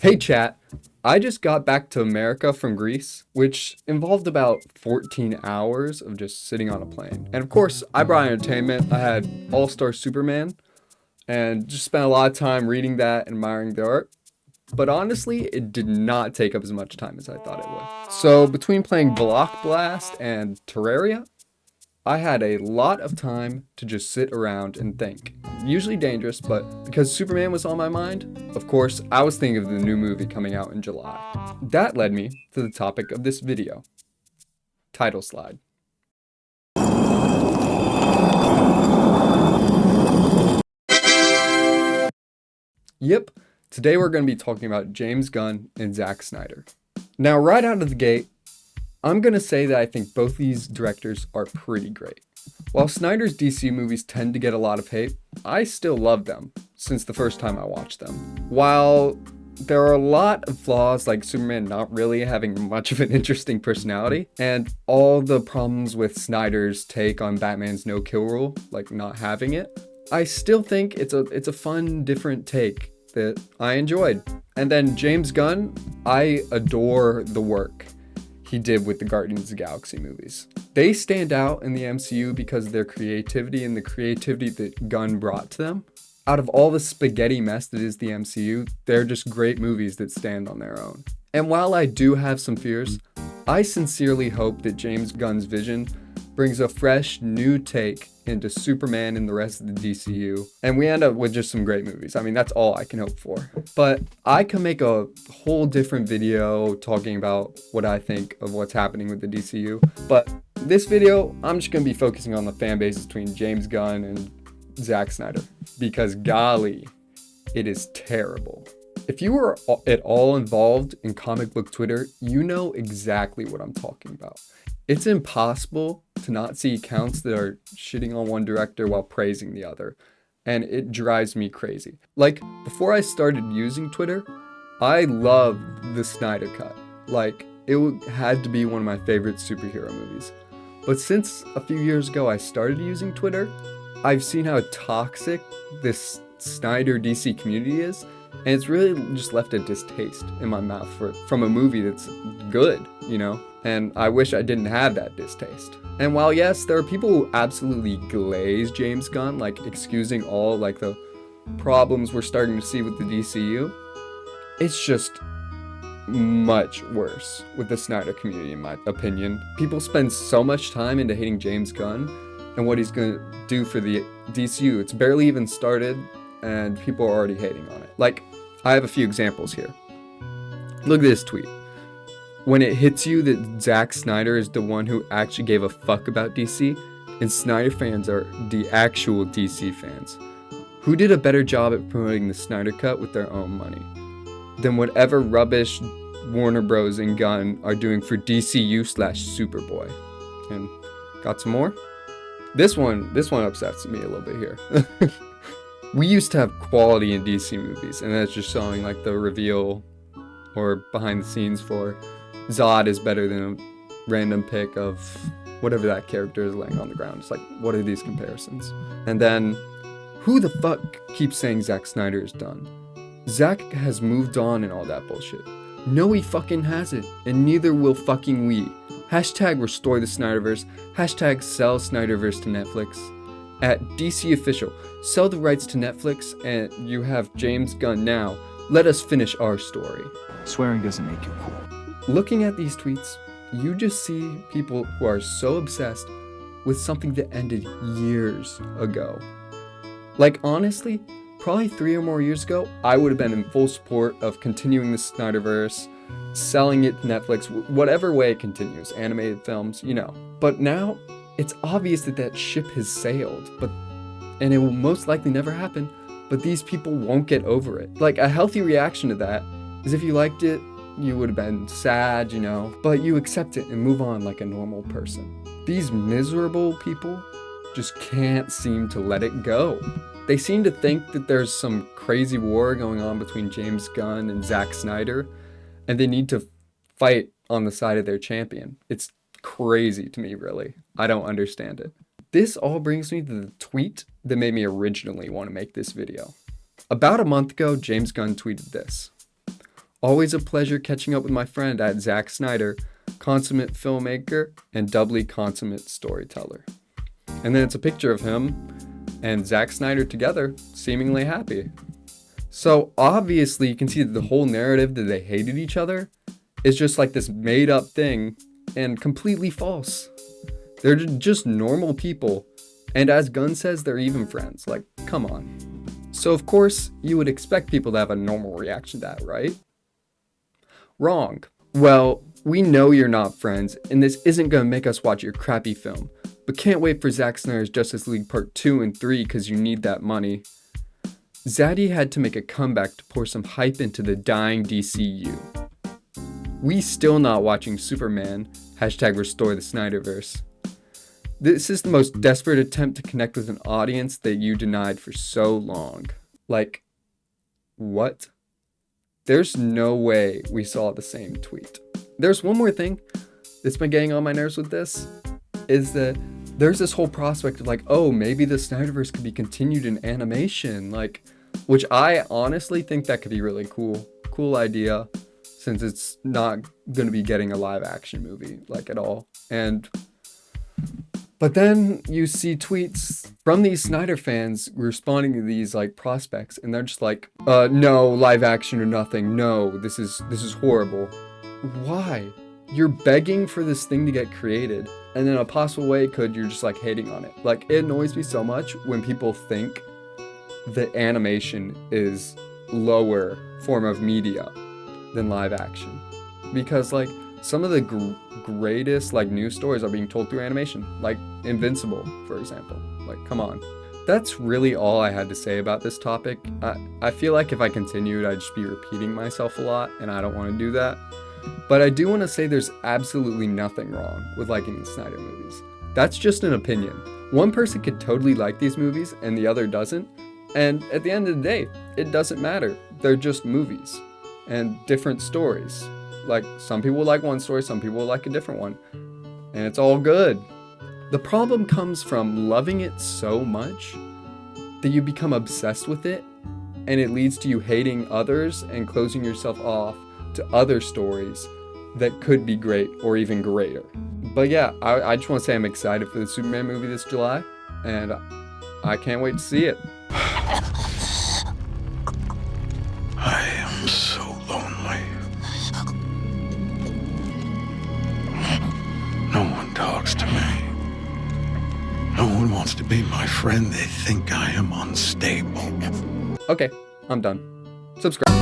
Hey chat, I just got back to America from Greece, which involved about 14 hours of just sitting on a plane. And of course, I brought entertainment. I had All-Star Superman and just spent a lot of time reading that and admiring the art. But honestly, it did not take up as much time as I thought it would. So between playing Block Blast and Terraria, I had a lot of time to just sit around and think. Usually dangerous, but because Superman was on my mind, of course, I was thinking of the new movie coming out in July. That led me to the topic of this video. Title slide. Yep, today we're going to be talking about James Gunn and Zack Snyder. Now, right out of the gate, I'm going to say that I think both these directors are pretty great. While Snyder's DC movies tend to get a lot of hate, I still love them since the first time I watched them. While there are a lot of flaws, like Superman not really having much of an interesting personality, and all the problems with Snyder's take on Batman's no-kill rule, like not having it, I still think it's a fun, different take that I enjoyed. And then James Gunn, I adore the work he did with the Guardians of the Galaxy movies. They stand out in the MCU because of their creativity and the creativity that Gunn brought to them. Out of all the spaghetti mess that is the MCU, they're just great movies that stand on their own. And while I do have some fears, I sincerely hope that James Gunn's vision brings a fresh, new take into Superman and the rest of the DCU, and we end up with just some great movies. I mean, that's all I can hope for. But I can make a whole different video talking about what I think of what's happening with the DCU. But this video, I'm just going to be focusing on the fan base between James Gunn and Zack Snyder, because golly, it is terrible. If you were at all involved in comic book Twitter, you know exactly what I'm talking about. It's impossible to not see accounts that are shitting on one director while praising the other, and it drives me crazy. Like, before I started using Twitter, I loved the Snyder Cut. Like, it had to be one of my favorite superhero movies. But since a few years ago I started using Twitter, I've seen how toxic this Snyder DC community is, and it's really just left a distaste in my mouth from a movie that's good, you know? And I wish I didn't have that distaste. And while yes, there are people who absolutely glaze James Gunn, like excusing all like the problems we're starting to see with the DCU, it's just much worse with the Snyder community in my opinion. People spend so much time into hating James Gunn and what he's gonna do for the DCU. It's barely even started and people are already hating on it. Like, I have a few examples here. Look at this tweet. When it hits you that Zack Snyder is the one who actually gave a fuck about DC, and Snyder fans are the actual DC fans, who did a better job at promoting the Snyder Cut with their own money than whatever rubbish Warner Bros. And Gunn are doing for DCU/Superboy. And got some more? This one upsets me a little bit here. We used to have quality in DC movies, and that's just showing like the reveal or behind the scenes for Zod is better than a random pic of whatever that character is laying on the ground. It's like, what are these comparisons? And then, who the fuck keeps saying Zack Snyder is done? Zack has moved on and all that bullshit. No, he fucking hasn't, and neither will fucking we. Hashtag restore the Snyderverse. Hashtag sell Snyderverse to Netflix. At DC Official, sell the rights to Netflix, and you have James Gunn now. Let us finish our story. Swearing doesn't make you cool. Looking at these tweets, you just see people who are so obsessed with something that ended years ago. Like, honestly, probably 3 or more years ago, I would have been in full support of continuing the Snyderverse, selling it to Netflix, whatever way it continues, animated films, you know. But now, it's obvious that that ship has sailed, and it will most likely never happen, but these people won't get over it. Like, a healthy reaction to that is if you liked it, you would have been sad, you know, but you accept it and move on like a normal person. These miserable people just can't seem to let it go. They seem to think that there's some crazy war going on between James Gunn and Zack Snyder, and they need to fight on the side of their champion. It's crazy to me, really. I don't understand it. This all brings me to the tweet that made me originally want to make this video. About a month ago, James Gunn tweeted this. Always a pleasure catching up with my friend at Zack Snyder, consummate filmmaker and doubly consummate storyteller. And then it's a picture of him and Zack Snyder together, seemingly happy. So obviously you can see that the whole narrative that they hated each other is just like this made up thing and completely false. They're just normal people. And as Gunn says, they're even friends. Like, come on. So of course you would expect people to have a normal reaction to that, right? Wrong. Well, we know you're not friends, and this isn't going to make us watch your crappy film, but can't wait for Zack Snyder's Justice League Part 2 and 3 because you need that money. Zaddy had to make a comeback to pour some hype into the dying DCU. We still not watching Superman, #restore the Snyderverse. This is the most desperate attempt to connect with an audience that you denied for so long. Like, what? There's no way we saw the same tweet. There's one more thing that's been getting on my nerves with this, is that there's this whole prospect of like, oh, maybe the Snyderverse could be continued in animation, like, which I honestly think that could be really cool. Cool idea, since it's not going to be getting a live action movie, like, at all. But then you see tweets from these Snyder fans responding to these like prospects, and they're just like, no, live action or nothing. No, this is horrible. Why? You're begging for this thing to get created, and in a possible way you're just like hating on it. Like, it annoys me so much when people think that animation is lower form of media than live action, because like some of the greatest like news stories are being told through animation, like Invincible, for example. Like, come on. That's really all I had to say about this topic. I feel like if I continued, I'd just be repeating myself a lot, and I don't want to do that. But I do want to say there's absolutely nothing wrong with liking the Snyder movies. That's just an opinion. One person could totally like these movies and the other doesn't, and at the end of the day, it doesn't matter. They're just movies and different stories. Like, some people like one story, some people like a different one, and it's all good. The problem comes from loving it so much that you become obsessed with it, and it leads to you hating others and closing yourself off to other stories that could be great or even greater. But yeah, I just want to say I'm excited for the Superman movie this July, and I can't wait to see it. I am so lonely. No one talks to me. No one wants to be my friend. They think I am unstable. Okay, I'm done. Subscribe.